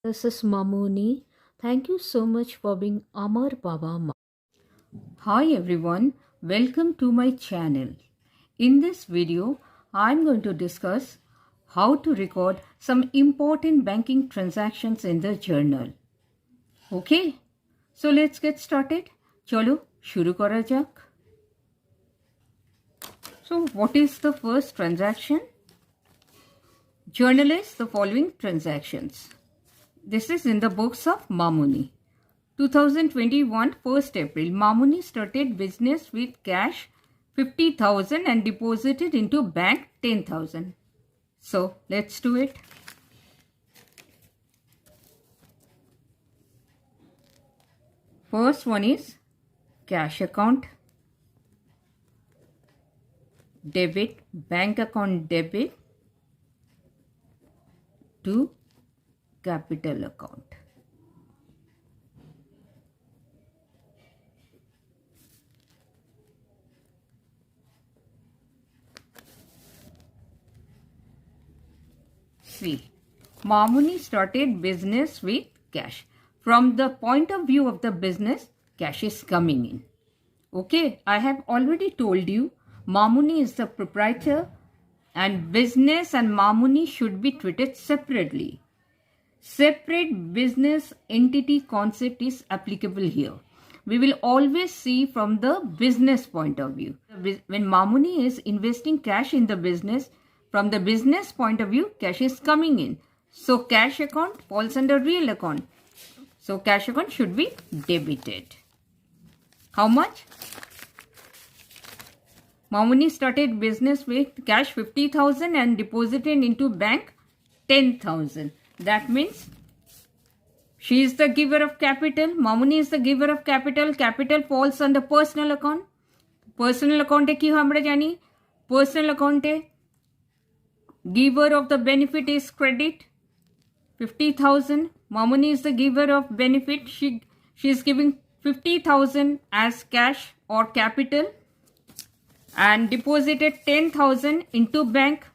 This is Mamuni. Thank you so much for being Amar Baba Ma. Hi everyone, welcome to my channel. In this video, I'm going to discuss how to record some important banking transactions in the journal. Okay, so let's get started. Chalo, shuru kora jak. So what is the first transaction? Journalize the following transactions. This is in the books of Mamuni. 2021 1st April, Mamuni started business with cash 50,000 and deposited into bank 10,000. So let's do it. First one is cash account, debit, bank account debit to capital account. See, Mamuni started business with cash. From the point of view of the business, cash is coming in. Okay, I have already told you, Mamuni is the proprietor and business and Mamuni should be treated separately. Separate business entity concept is applicable here. We will always see from the business point of view. When Mamuni is investing cash in the business, from the business point of view, cash is coming in. So cash account falls under real account. So cash account should be debited. How much? Mamuni started business with cash 50,000 and deposited into bank 10,000. That means she is the giver of capital. Mamuni is the giver of capital. Capital falls under personal account. Personal account e ki hamra jani? Personal account e giver of the benefit is credit 50,000. Mamuni is the giver of benefit. She is giving 50,000 as cash or capital and deposited 10,000 into bank.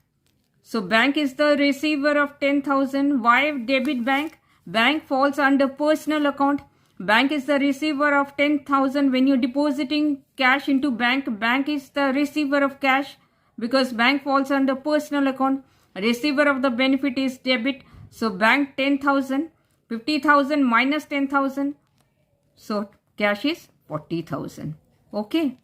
So bank is the receiver of 10,000. Why debit bank? Bank falls under personal account. Bank is the receiver of 10,000. When you're depositing cash into bank, bank is the receiver of cash because bank falls under personal account. Receiver of the benefit is debit. So bank 10,000. 50,000 minus 10,000. So cash is 40,000. Okay.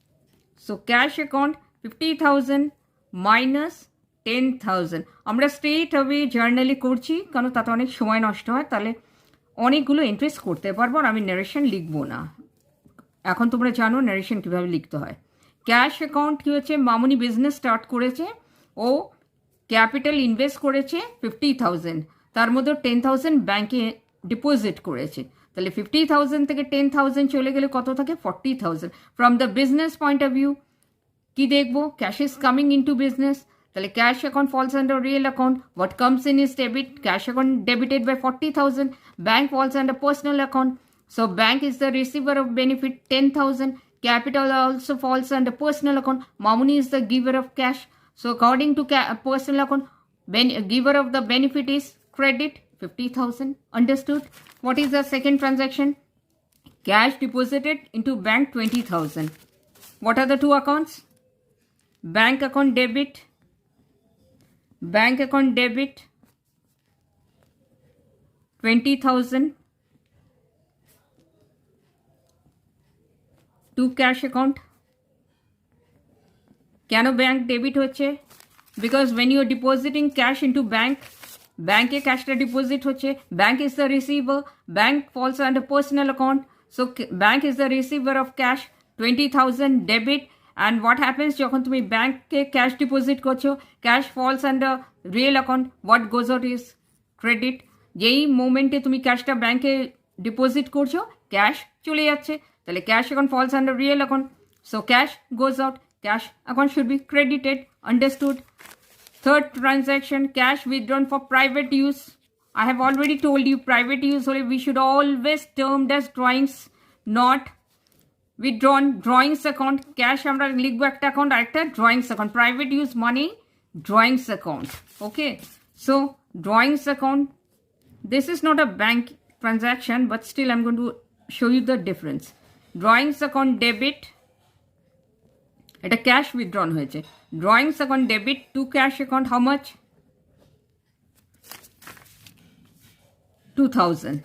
So cash account 50,000 minus 10,000. আমরা straight away জার্নালি করছি কারণ তাতে অনেক সময় নষ্ট হয়, তাহলে অনেকগুলো এন্ট্রিস করতে পারবো আর আমি ন্যারেশন লিখবো না। এখন তোমরা জানো ন্যারেশন কীভাবে লিখতে হয়। ক্যাশ অ্যাকাউন্ট কী হচ্ছে, মামুনি বিজনেস স্টার্ট করেছে, ও ক্যাপিটাল ইনভেস্ট করেছে 50,000, তার মধ্যে 10,000 ব্যাংকে ডিপোজিট করেছে। তাহলে 50,000 থেকে 10,000 চলে গেলে কত থাকে? 40,000। From the business point of view কি দেখবো? Cash is coming into business. তাহলে cash account falls under real account. What comes in is debit. Cash account debited by 40,000। Bank falls under personal account. So bank is the receiver of benefit 10,000. Capital also falls under personal account. Mamuni is the giver of cash. So according to personal account, giver of the benefit is credit 50,000. Understood? What is the second transaction? Cash deposited into bank 20,000. What are the two accounts? Bank account debit. Bank account debit 20,000 to cash account. কেন bank debit হচ্ছে? Because when you are depositing cash into bank, ব্যাংকে ক্যাশটা deposit হচ্ছে, bank is the receiver, bank falls under personal account, so bank is the receiver of cash 20,000 debit. And what happens, যখন তুমি ব্যাংকে cash deposit করছো, cash falls under real account, what goes out is credit. যেই মোমেন্টে তুমি ক্যাশটা ব্যাংকে deposit করছো, cash চলে যাচ্ছে, তাহলে cash account falls under real account, so cash goes out, cash account should be credited. Understood? Third transaction, cash withdrawn for private use. I have already told you private use only we should always termed as drawings, not withdrawn. Drawings account, cash আমরা লিখবো একটা account, আরেকটা drawings account. Private use money, drawings account. Okay, so drawings account This is not a bank transaction, but still I'm going to show you the difference. Drawings account debit, এটা cash withdrawn হয়েছে. Drawings account debit to cash account, how much? 2000.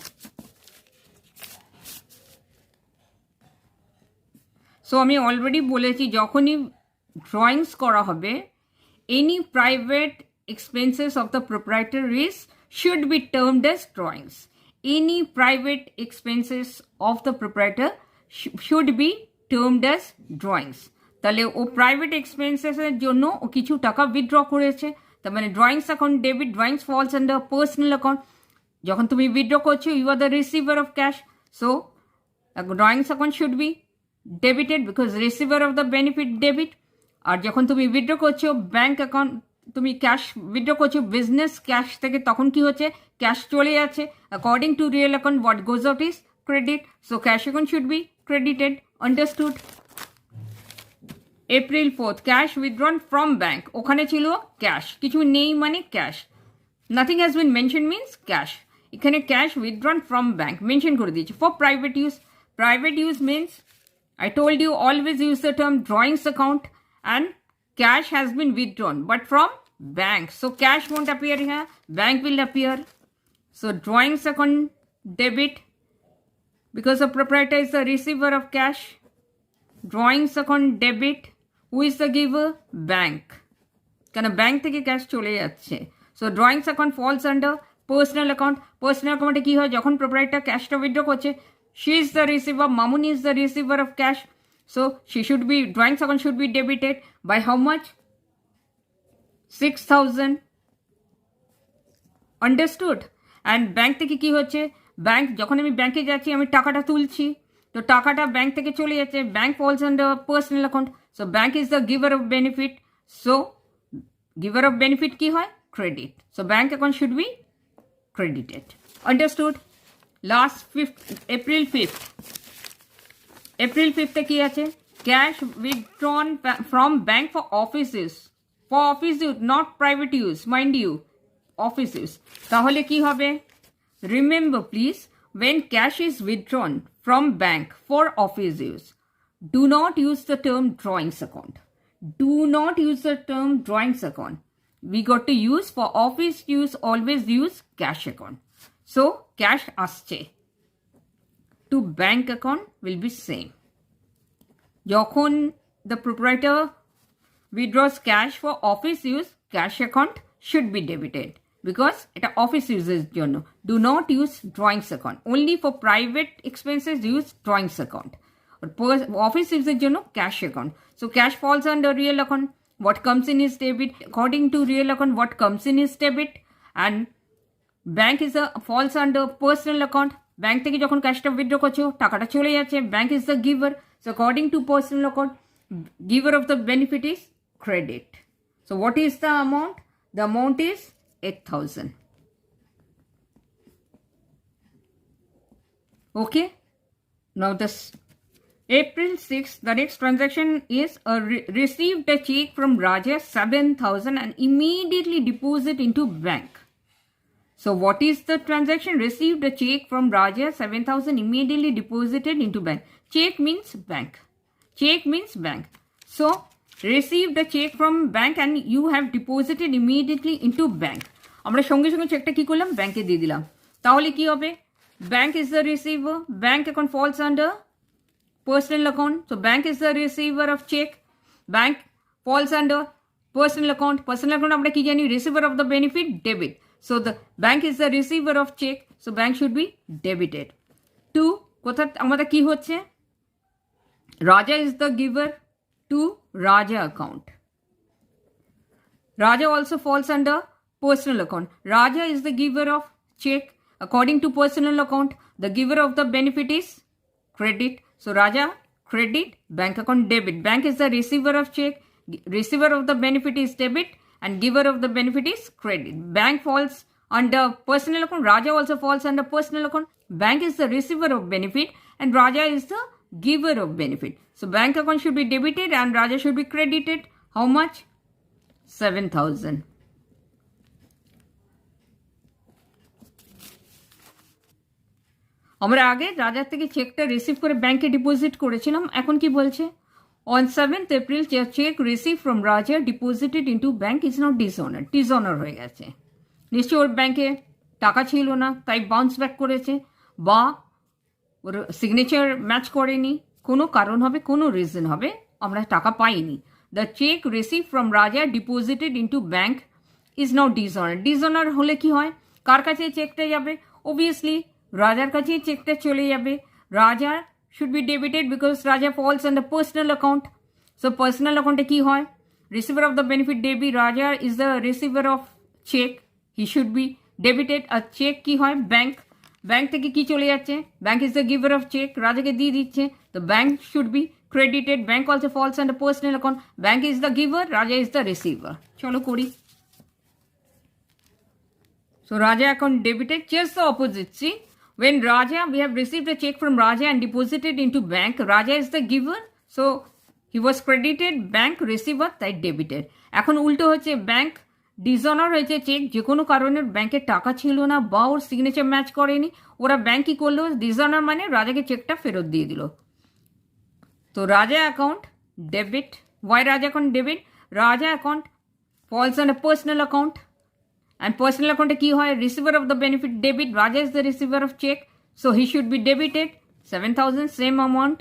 So আমি already বলেছি যখনই drawings করা হবে, any private expenses of the proprietor is should be termed as drawings. Any private expenses of the proprietor should be termed as drawings. তাহলে ও private এক্সপেন্সেসের জন্য ও কিছু টাকা withdraw করেছে, তার মানে drawings account debit, drawings falls under personal account. যখন তুমি withdraw করছো, you are the receiver of cash, so drawings account should be debited because receiver of the benefit debit. আর যখন তুমি উইথড্র করছো ব্যাংক অ্যাকাউন্ট, তুমি ক্যাশ উইথড্র করছো business cash থেকে, তখন কি হচ্ছে, ক্যাশ চলে যাচ্ছে. According to real account what goes out is credit, so cash account should be credited. Understood? April 4th, cash withdrawn from bank, ওখানে ছিল ক্যাশ, কিছু নেই মানে cash, nothing has been mention means cash. এখানে cash withdrawn from bank mention করে দিয়েছে. For private use, private use means I told you always use the term drawings account, and cash has been withdrawn but from bank, so cash won't appear here, bank will appear. So drawings account debit because the proprietor is the receiver of cash. Drawings account debit, who is the giver? Bank, কেন bank থেকে cash চলে যাচ্ছে. So drawings account falls under personal account. Personal অ্যাকাউন্টে কি হয়, যখন proprietor ক্যাশটা withdraw করছে, she is the receiver, Mamuni is the receiver of cash, so she should be, drawings account should be debited by how much? 6000. Understood? And bank থেকে কি হচ্ছে, bank যখন আমি ব্যাংকে যাচ্ছি, আমি টাকাটা তুলছি, তো টাকাটা ব্যাংক থেকে চলে যাচ্ছে, bank falls under personal account, so bank is the giver of benefit, so giver of benefit কি হয়, credit, so bank account should be credited. Understood? Last April 5th, April 5th কি আছে, cash withdrawn from bank for office use, for office use, not private use, mind you, office use. তাহলে কি হবে, remember please, when cash is withdrawn from bank for office use, do not use the term drawings account. Do not use the term drawings account. We got to use for office use, always use cash account. So cash আসছে to bank account will be same. যখন the proprietor withdraws cash for office use, cash account should be debited because এটা office uses জন্য. Do not use drawings account. Only for private expenses use drawings account. Office uses জন্য cash account. So cash falls under real account. What comes in is debit. According to real account, what comes in is debit, and bank is false under personal account. Bank থেকে যখন ক্যাশটা withdraw করছো, টাকাটা চলে যাচ্ছে, bank is the giver, so according to personal account, giver of the benefit is credit. So what is the amount? The amount is 8000. Okay, now this April 6th, the next transaction is received a check from Raja 7000 and immediately deposit into bank. So what is the transaction? Received a check from Raja 7000, immediately deposited into bank. Check means bank. Check means bank. So received a check from bank and you have deposited immediately into bank. আমরা সঙ্গে সঙ্গে চেকটা কি করলাম, ব্যাংকে দিয়ে দিলাম. তাহলে কি হবে, bank is the receiver, bank account falls under personal account, so bank is the receiver of check, bank falls under personal account. Personal account আমরা কি জানি, receiver of the benefit debit. So the bank is the receiver of check, so bank should be debited. 2, কোথা আমাদের কি হচ্ছে, Raja is the giver to Raja account. Raja also falls under personal account. Raja is the giver of check. According to personal account, the giver of the benefit is credit. So Raja credit, bank account debit. Bank is the receiver of check, receiver of the benefit is debit, and giver of the benefit is credit. Bank falls under personal account. Raja also falls under personal account. Bank is the receiver of benefit and Raja is the giver of benefit. So bank account should be debited and Raja should be credited. How much? 7000. আমরা আগে রাজার থেকে চেকটা receive করে ব্যাংকে deposit করেছিলাম, এখন কি বলছে? On 7th April cheque receive from Raja deposited into bank is not dishonour হয়ে গেছে। নিশ্চয়ই ওর ব্যাংকে টাকা ছিল না, তাই বাউন্স ব্যাক করেছে, বা ওর সিগনেচার ম্যাচ করেনি, কোনো কারণ হবে, কোনো রিজন হবে, আমরা টাকা পাইনি। The check receive from Raja deposited into bank is not dishonour হলে কি হয়? কার কাছে চেকটা যাবে? অবভিয়াসলি রাজার কাছেই চেকটা চলে যাবে। Raja should be debited because Raja falls under personal account. So personal অ্যাকাউন্টে কি হয়? Receiver of the benefit debit, Raja is the receiver of cheque, he should be debited. আর চেক কি হয়? ব্যাংক থেকে কি চলে যাচ্ছে? Bank is the giver of cheque, রাজাকে দিয়ে দিচ্ছে, তো bank should be credited. Bank also falls under personal account, bank is the giver, Raja is the receiver. চলো করি। So Raja account debited, just the opposite. See, when Raja, we have received a check from Raja and deposited into bank, Raja is the giver, so he was credited, bank receiver, তাই debited. এখন উল্টো হচ্ছে, bank dishonour হয়েছে check, যে কোনো কারণে ব্যাংকের টাকা ছিল না বা ওর সিগনেচার ম্যাচ করেনি, ওরা ব্যাংক কি করলো? ডিসঅনার মানে রাজাকে চেকটা ফেরত দিয়ে দিল। তো রাজা অ্যাকাউন্ট ডেবিট। ওয়াই রাজা অ্যাকাউন্ট ডেবিট? রাজা account falls under personal account, and personal account কি হয়? receiver of the benefit debit, Raja is the receiver of check, so he should be debited 7,000, same amount.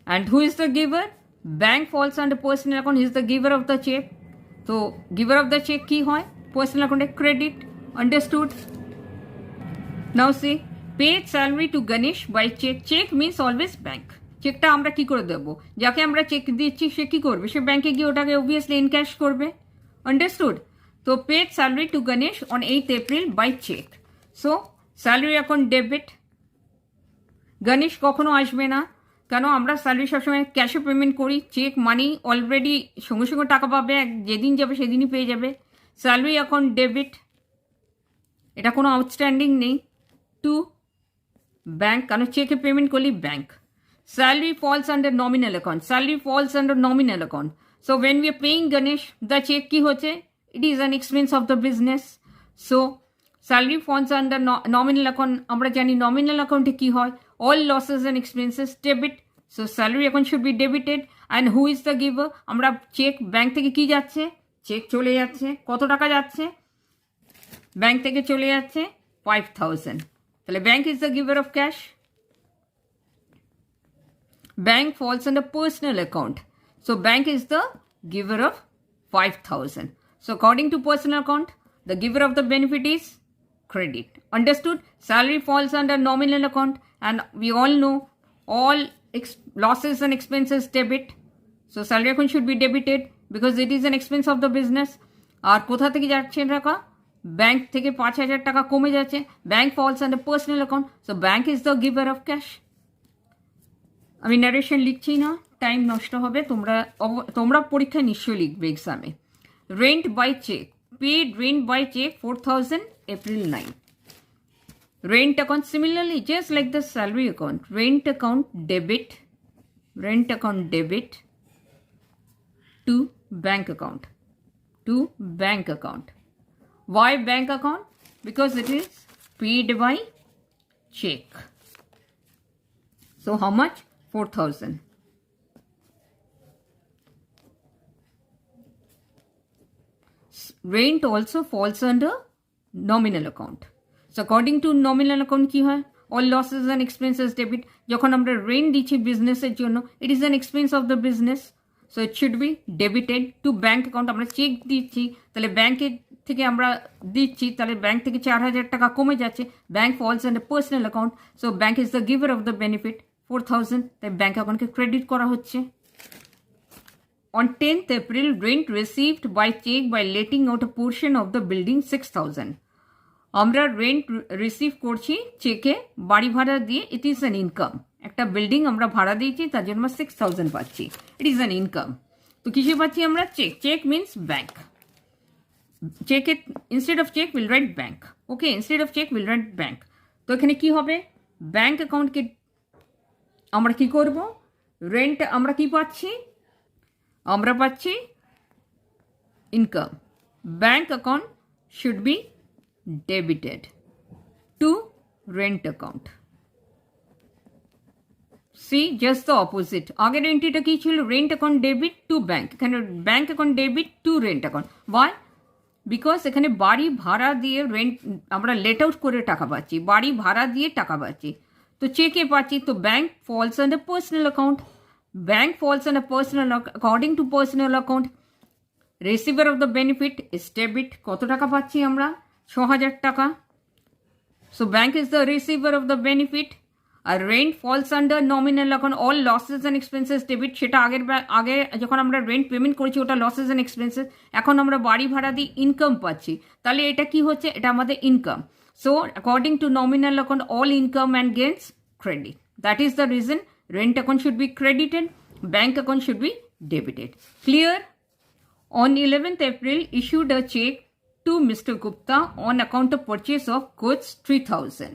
And who is the giver? Bank falls under personal account, he is the giver of the check, so giver of the check কি হয়? personal account credit, understood? Now see, paid salary to Ganesh by check means always bank. চেকটা আমরা কি করে দেবো? যাকে আমরা check দিচ্ছি সে কি করবে? সে ব্যাংকে গিয়ে ওটাকে অবভিয়াসলি ইনক্যাশ করবে, understood? So paid salary to Ganesh on 8th April by check, so salary account debit. Ganesh কখনো আসবে না, কেন? আমরা স্যালারি সবসময় ক্যাশে পেমেন্ট করি, চেক মানি অলরেডি সঙ্গে সঙ্গে টাকা পাবে, যেদিন যাবে সেদিনই পেয়ে যাবে। স্যালারি অ্যাকাউন্ট ডেবিট, এটা কোনো আউটস্ট্যান্ডিং নেই, টু ব্যাংক, কারণ চেকে পেমেন্ট করলি bank. Salary falls under nominal account. Salary falls under nominal account. So when we are paying Ganesh, the check ki hoche, it is an expense of the business. So salary falls under nominal account. Amra jani nominal account ki hoy? All losses and expenses debit. So salary account should be debited. And who is the giver? Amra check bank থেকে কি যাচ্ছে? Check চলে যাচ্ছে, কত টাকা যাচ্ছে? Bank থেকে চলে যাচ্ছে 5,000। তাহলে bank is the giver of cash. Bank falls under personal account, so bank is the giver of 5,000. So according to personal account, the giver of the benefit is credit, understood? Salary falls under nominal account, and we all know all losses and expenses debit, so salary account should be debited because it is an expense of the business. আর কোথা থেকে যাচ্ছে টাকা? Bank থেকে 5,000 টাকা কমে যাচ্ছে, bank falls under personal account, so bank is the giver of cash. আমি narration লিখছি না, টাইম নষ্ট হবে, তোমরা পরীক্ষায় নিশ্চয়ই লিখবে এক্সামে। Rent by cheque, paid rent by cheque 4,000 April 9. Rent account similarly just like the salary account, rent account debit to bank account, Why bank account? Because it is paid by check. So how much? 4,000. Rent also falls under nominal account. So according to nominal account কি হয়? All losses and expenses debit. যখন আমরা rent দিচ্ছি বিজনেসের জন্য, it is an expense of the business, so it should be debited to bank account. আমরা check দিচ্ছি, তাহলে ব্যাংকের থেকে আমরা দিচ্ছি, তাহলে ব্যাংক থেকে 4,000 টাকা কমে যাচ্ছে, bank falls under personal account, so bank is the giver of the benefit 4,000, তাই ব্যাংক অ্যাকাউন্টকে ক্রেডিট করা হচ্ছে। On 10th April, rent received by check by letting out a portion of the building 6,000. আমরা rent receive করছি চেকে, বাড়ি ভাড়া দিয়ে, ইট ইজ অ্যান ইনকাম। একটা বিল্ডিং আমরা ভাড়া দিয়েছি, তার জন্য আমরা 6,000 পাচ্ছি, ইট ইজ অ্যান ইনকাম। তো কিসে পাচ্ছি আমরা? Cheque means bank. চেকে instead of cheque will write bank, okay, instead of cheque will write bank. তো এখানে কি হবে? ব্যাংক অ্যাকাউন্টকে আমরা কি করব? রেন্ট আমরা কি পাচ্ছি? আমরা পাচ্ছি income. Bank account should B debited. rent account. See, just the opposite. আগের এন্ট্রিটা কি ছিল? Rent account debit to bank. এখানে bank account debit to rent account. Why? Because এখানে বাড়ি ভাড়া দিয়ে রেন্ট আমরা লেট আউট করে টাকা পাচ্ছি, বাড়ি ভাড়া দিয়ে টাকা পাচ্ছি, তো চেকে পাচ্ছি, তো bank falls under personal account. Bank falls under personal according to personal account. Receiver of the benefit is debit. কত টাকা পাচ্ছি আমরা? 6,000 টাকা। So bank is the receiver of the benefit. আর rent falls under nominal account, all losses and expenses debit. সেটা আগে যখন আমরা রেন্ট পেমেন্ট করেছি ওটা লসেস অ্যান্ড এক্সপেন্সেস, এখন আমরা বাড়ি ভাড়া দিয়ে ইনকাম পাচ্ছি, তাহলে এটা কি হচ্ছে? এটা আমাদের income. So according two nominal account all income and gains credit. That is the reason rent account should be credited, bank account should be debited. Clear? On 11th April, issued a check to Mr. Gupta on account of purchase of goods 3,000.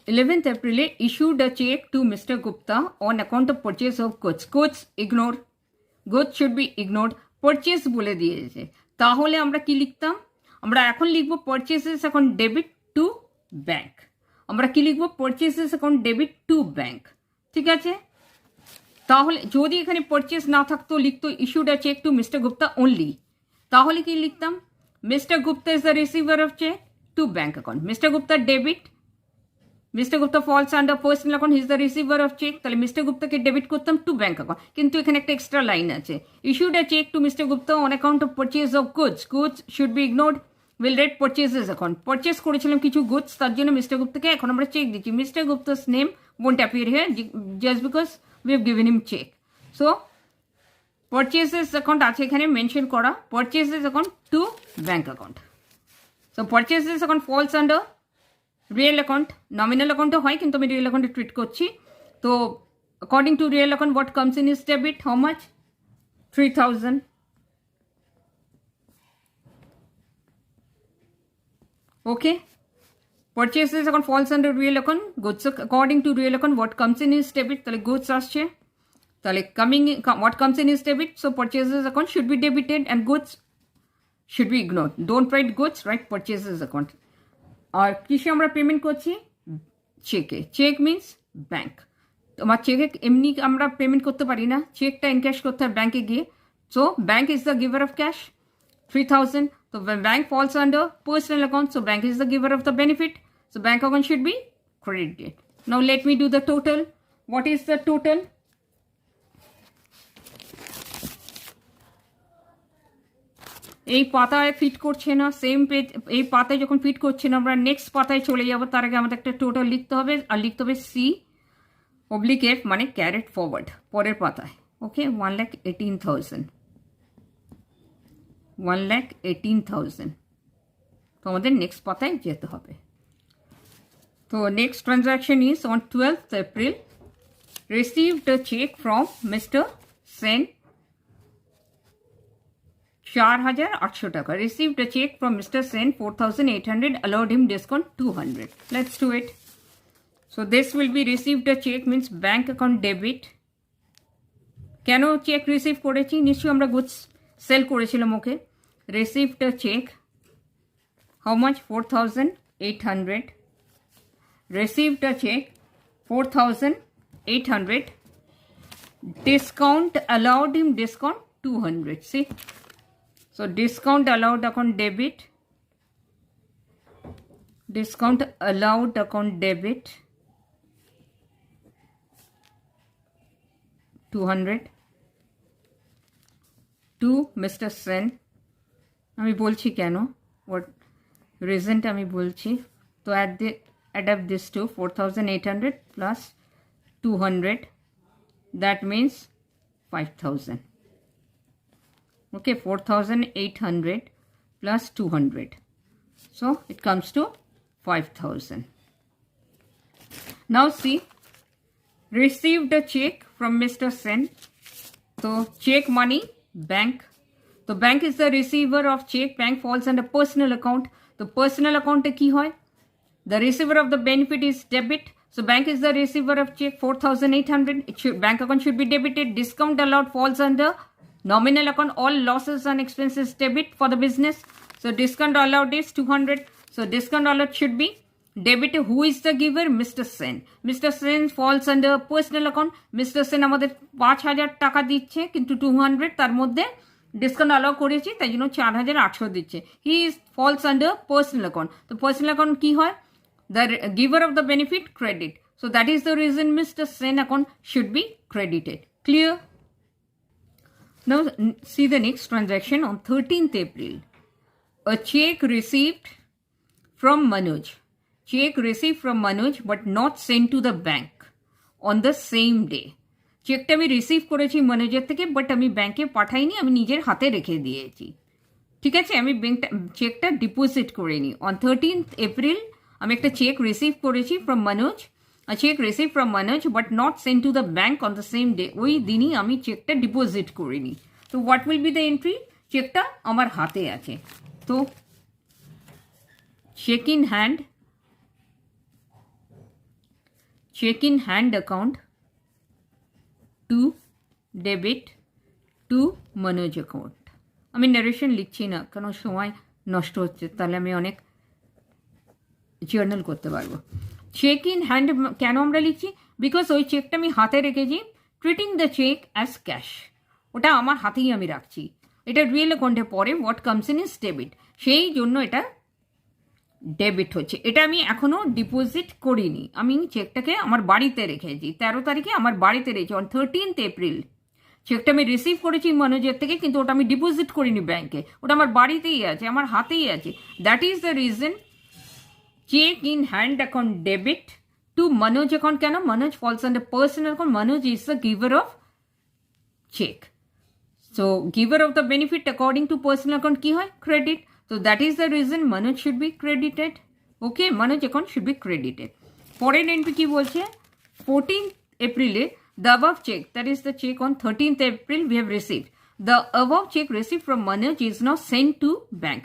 11th April, issued a check to Mr. Gupta on account of purchase of goods. Goods ignore. Goods should be ignored. Purchase বলে দিয়েছে, তাহলে আমরা কি লিখতাম? আমরা এখন লিখব purchases account debit to bank. আমরা কি লিখব? Purchases account debit to bank. ঠিক আছে? তাহলে যদি এখানে পারচেস না থাকতো, লিখতো issued a cheque to mister Gupta only, তাহলে কি লিখতাম? Mister Gupta is the receiver of cheque to bank account. Mister Gupta debit, mister Gupta falls under personal account, he is the receiver of cheque, তাহলে মিস্টার গুপ্তাকে ডেবিট করতাম to bank account. কিন্তু এখানে একটা extra line আছে, issued a cheque to mister Gupta on account of purchase of goods. Goods should be ignored. Will rate purchases account. Purchase করেছিলাম কিছু goods, তার জন্য মিস্টার গুপ্তাকে এখন আমরা চেক দিচ্ছি। Mister Guptas name won't appear here just because we have given him check. So purchases account আছে এখানে mention করা, purchases account to bank account. So purchases account falls under real account. Nominal account হয়, কিন্তু আমি real account treat করছি। তো according to real account what comes in is debit. How much? 3,000. Okay, purchases account falls under real account. Goods according to real account what comes in is debit. তাহলে goods আসছে, তাহলে what comes in is debit. So purchases account should be debited and goods should be ignored. Don't write goods, write purchases account. আর কিসে আমরা payment করছি? চেকে। Cheque means bank. তোমার চেকে এমনি আমরা পেমেন্ট করতে পারি না, চেকটা এনক্যাশ করতে হয় ব্যাংকে গিয়ে। So bank is the giver of cash 3,000. So when bank falls under personal account, so bank is the giver of the benefit. So bank account should be credited. Now let me do the total. What is the total? এই পাতায় fit করছে না, same page এই পাতায় যখন fit করছে না, আমরা নেক্সট পাতায় চলে যাব। তার আগে আমাদের একটা টোটাল লিখতে হবে, আর লিখতে হবে C/F মানে ক্যারেট ফরওয়ার্ড, পরের পাতায়। ওকে, 1,18,000, 1,18,000। তো আমাদের নেক্সট পাতায় যেতে হবে। তো next transaction is on 12th April, received a check from Mr. Sen, 4,800 টাকা। Received a check from Mr. Sen, 4,800, allowed him discount 200. Let's do it. So this will be received a check means bank account debit. কেন cheque receive করেছি? নিশ্চয়ই আমরা goods sell করেছিলাম okay. Received a cheque, how much? 4,800. Received a check 4,800. Discount allowed him discount 200. See, so discount allowed account debit. Discount allowed account debit 200 to Mr. Sen. আমি বলছি কেন, what reasonটা আমি বলছি। তো add up this to 4,800 plus 200, that means 5,000. Okay, 4,800 plus 200, so it comes to 5,000. Now see, received a check from Mr. Sen. So check money, bank. So bank is the receiver of check. Bank falls under personal account. So personal account কি হয়? The receiver of the benefit is debit. So bank is the receiver of check 4,800. Bank account should be debited. Discount allowed falls under nominal account. All losses and expenses debit for the business. So discount allowed is 200. So discount allowed should be Debit, who is the giver? Mr. Sen. Mr. Sen falls under personal account. Mr. Sen আমাদের 5,000 টাকা দিচ্ছে, কিন্তু 200 তার মধ্যে discount allow করেছি, তাই জন্য 4,800 দিচ্ছে। He is false under personal account. তো পার্সোনাল অ্যাকাউন্ট কি হয়? The giver of the benefit credit. So that is the reason Mr. Sen account should be credited. Clear? Now see the next transaction on 13th April. A check received from Manoj. Check received from Manoj but not sent to the bank on the same day. চেকটা আমি receive করেছি মনোজের থেকে, but আমি ব্যাংকে পাঠাইনি, আমি নিজের হাতে রেখে দিয়েছি। ঠিক আছে, আমি চেকটা ডিপোজিট করিনি। অন 13th April আমি একটা চেক রিসিভ করেছি from Manoj, cheque receive from Manoj but not send to the bank on the same day. ওই দিনই আমি চেকটা ডিপোজিট করিনি। তো what will be the entry? চেকটা আমার হাতে আছে, তো cheque in hand account to debit to Manoj account. আমি নারেশন লিখছি না, কারণ সময় নষ্ট হচ্ছে, তাহলে আমি অনেক জার্নাল করতে পারবো। চেক ইন হ্যান্ড কেন আমরা লিখছি? বিকজ ওই চেকটা আমি হাতে রেখেছি, treating the cheque as cash, ওটা আমার হাতেই আমি রাখছি। এটা রিয়েল অ্যাকাউন্টে পরে what comes in is debit, সেই জন্য এটা ডেবিট হচ্ছে। এটা আমি এখনও ডিপোজিট করিনি, আমি চেকটাকে আমার বাড়িতে রেখেছি। 13 তারিখে আমার বাড়িতে রেখেছি। অন 13th April চেকটা আমি রিসিভ করেছি মনোজের থেকে, কিন্তু ওটা আমি ডিপোজিট করিনি ব্যাংকে, ওটা আমার বাড়িতেই আছে, আমার হাতেই আছে। That is the reason cheque in hand account debit to Manoj account. কেন? Manoj falls under personal account, Manoj is the giver of cheque. So giver of the benefit according to personal account কি হয়? Credit. So that is the reason Manoj should be credited. Okay, Manoj account should be credited. পরের entry কি বলছে? 14th April the above check, that is the check on 13th April we have received. The above check received from Manoj is now sent to bank.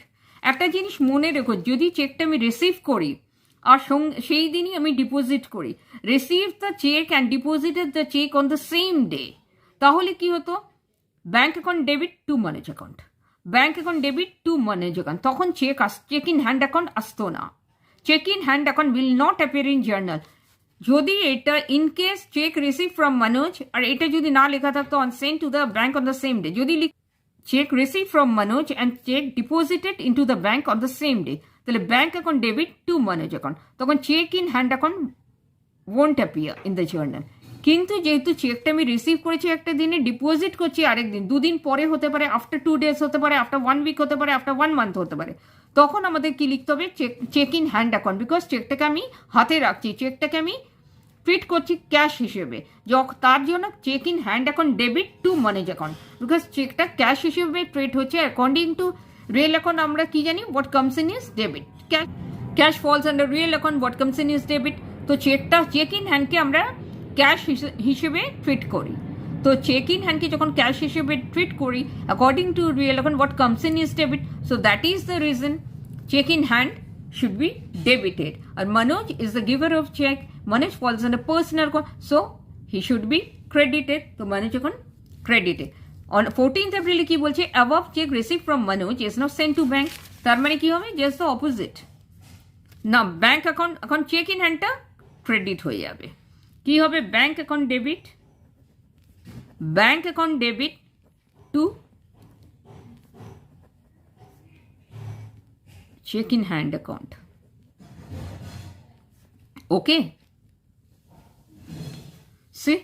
একটা জিনিস মনে রেখো, যদি চেকটা আমি রিসিভ করি আর সেই দিনই আমি ডিপোজিট করি, receive the cheque and deposited the cheque on the same day, তাহলে কি হতো? Bank account debit to Manoj account, bank account debit to Manoj account, তখন চেক ইন হ্যান্ড অ্যাকাউন্ট আসতো না। Cheque in hand account will not appear in journal. যদি এটা in case cheque receive from Manoj আর এটা যদি না লেখা থাকতো on send to the bank on the same day, যদি check receive from Manoj and cheque deposited in to the bank on the same day, তাহলে bank account debit to Manoj account, তখন cheque in hand account won't appear in the journal. কিন্তু যেহেতু চেকটা আমি receive করেছি একটা দিনে, ডিপোজিট করছি আরেক দিন, দুদিন পরে হতে পারে, আফটার 2 days হতে পারে, আফটার 1 week হতে পারে, আফটার 1 month হতে পারে, তখন আমাদের কি লিখতে হবে? Cheque in hand account, because চেকটাকে আমি হাতে রাখছি, চেকটাকে আমি ট্রিট করছি ক্যাশ হিসেবে, তার জন্য cheque in hand account debit to Manoj account, because চেকটা ক্যাশ হিসেবে ট্রিট হচ্ছে। অ্যাকর্ডিং টু রিয়েল অ্যাকাউন্ট আমরা কি জানি? What comes in is debit, cash falls under real account, what comes in is debit. তো চেক ইন হ্যান্ডকে আমরা cash হিসেবে ট্রিট করি। তো চেক ইন হ্যান্ডকে যখন ক্যাশ হিসেবে ট্রিট করি, according to real account what comes in is debit. So that is the reason cheque in hand should be debited. And Manoj is the giver of check. Manoj falls under personal account, so he should be credited. So Manoj account credited. On 14th April কি বলছে? Above check received from Manoj is now sent to bank. তার মানে কি হবে? Just the opposite. না, bank account এখন check in হ্যান্ডটা credit হয়ে যাবে। কি হবে? Bank account debit two check in hand account. Okay. See,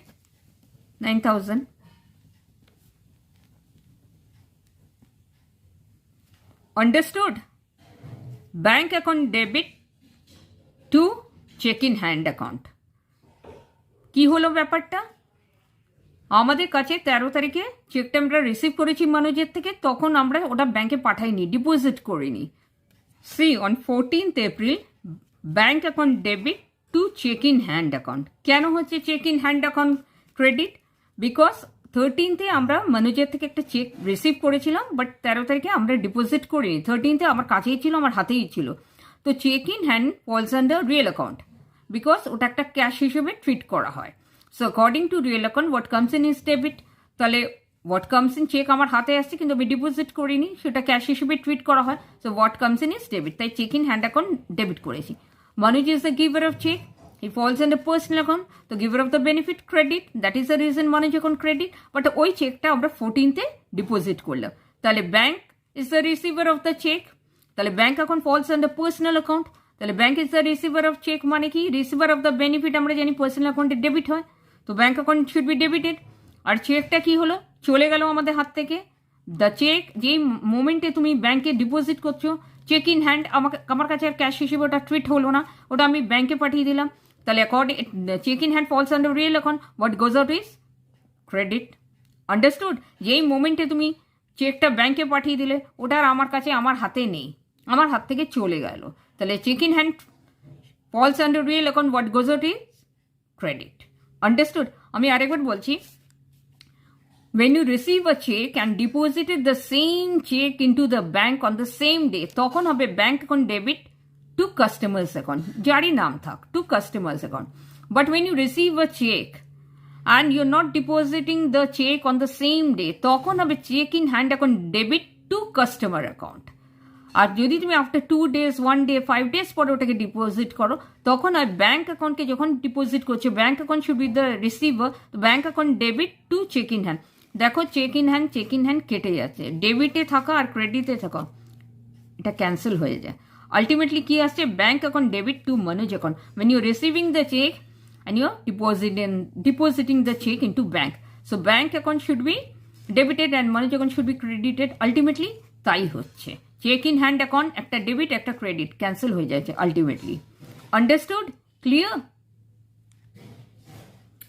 9,000. Understood? Bank account debit to check in hand account. কি হলো ব্যাপারটা? আমাদের কাছে 13 তারিখে চেকটা আমরা রিসিভ করেছি মনোজের থেকে, তখন আমরা ওটা ব্যাংকে পাঠাইনি, ডিপোজিট করিনি। See, on 14th April, bank account debit to check in hand account. কেন হচ্ছে cheque in hand account credit? Because 13th আমরা মনোজের থেকে একটা চেক রিসিভ করেছিলাম, বাট 13 তারিখে আমরা ডিপোজিট করিনি। 13th আমার কাছেই ছিল, আমার হাতেই ছিল। তো cheque in hand falls under real account, because ওটা একটা ক্যাশ হিসেবে ট্রিট করা হয়। So according to real account what comes in is debit, তাহলে হোয়াট কামস ইন চেক আমার হাতে আসছে কিন্তু আমি ডিপোজিট করিনি, সেটা ক্যাশ হিসেবে ট্রিট করা হয়। So what comes in is debit, তাই cheque in hand account debit করেছি। Manoj is the giver of check. He falls under personal account. The giver of the benefit credit. That is the reason Manoj account credit. But ওই চেকটা আমরা 14th deposit করলাম। তাহলে bank is the receiver of the check. তাহলে bank account falls under personal account. তাহলে bank is the receiver of check মানে কি? Receiver of the benefit আমরা জানি পার্সোনাল অ্যাকাউন্টে ডেবিট হয়। তো bank account should be debited. আর চেকটা কি হলো? চলে গেল আমাদের হাত থেকে। দ্য চেক যেই মোমেন্টে তুমি ব্যাংকে ডিপোজিট করছো, চেক ইন হ্যান্ড আমার কাছে আর ক্যাশ হিসেবে ওটা ট্রিট হলো না, ওটা আমি ব্যাংকে পাঠিয়ে দিলাম। তাহলে according cheque in hand falls under real account, what goes out is credit. Understood? যেই মোমেন্টে তুমি চেকটা ব্যাংকে পাঠিয়ে দিলে, ওটা আর আমার কাছে আমার হাতে নেই, আমার হাত থেকে চলে গেল। তাহলে cheque in hand falls under real account, what goes out is credit. Understood? আমি আরেকবার বলছি, when you receive a check and deposited the same check into the bank on the same day, তখন হবে bank account debit two customers account, যারই নাম থাক, two customers account. But when you receive a check and you're not depositing the check on the same day, তখন হবে cheque in hand account debit to customer account. আর যদি তুমি after 2 days, 1 day, 5 days পরে ওটাকে deposit করো, তখন আর bank অ্যাকাউন্টকে যখন ডিপোজিট করছো, bank account should be the receiver, bank account debit to cheque in hand. দেখো চেক ইন হ্যান্ড কেটে যাচ্ছে, ডেবিটে থাকা আর ক্রেডিটে থাকা এটা ক্যান্সেল হয়ে যায়। আলটিমেটলি কি আসছে? Bank account debit to Manoj account when you're receiving the check and you're depositing the check into bank. So bank account should be debited and Manoj account should be credited. Ultimately তাই হচ্ছে। Cheque in hand account একটা debit একটা credit cancel হয়ে যাচ্ছে ultimately. Understood? Clear?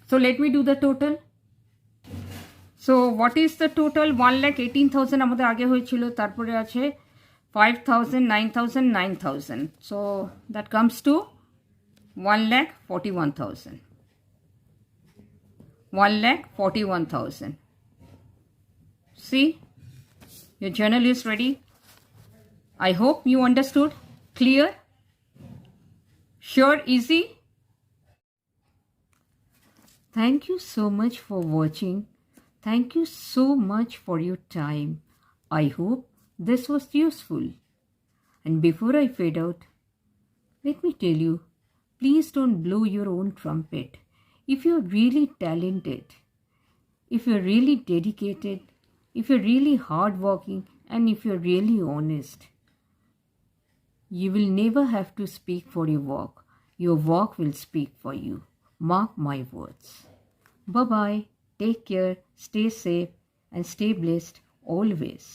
So let me do the total. So what is the total? 1,18,000 আমাদের আগে হয়েছিল, তারপরে আছে 5,000, 9,000, 9,000. So that comes to 1,41,000. 1,41,000. See, your journal is ready. I hope you understood. Clear? Sure, easy? Thank you so much for watching. Thank you so much for your time. I hope this was useful. And before I fade out, let me tell you, please don't blow your own trumpet. If you're really talented, if you're really dedicated, if you're really hardworking, and if you're really honest, you will never have to speak for your work. Your work will speak for you. Mark my words. Bye-bye. Take care, stay safe, and stay blessed always.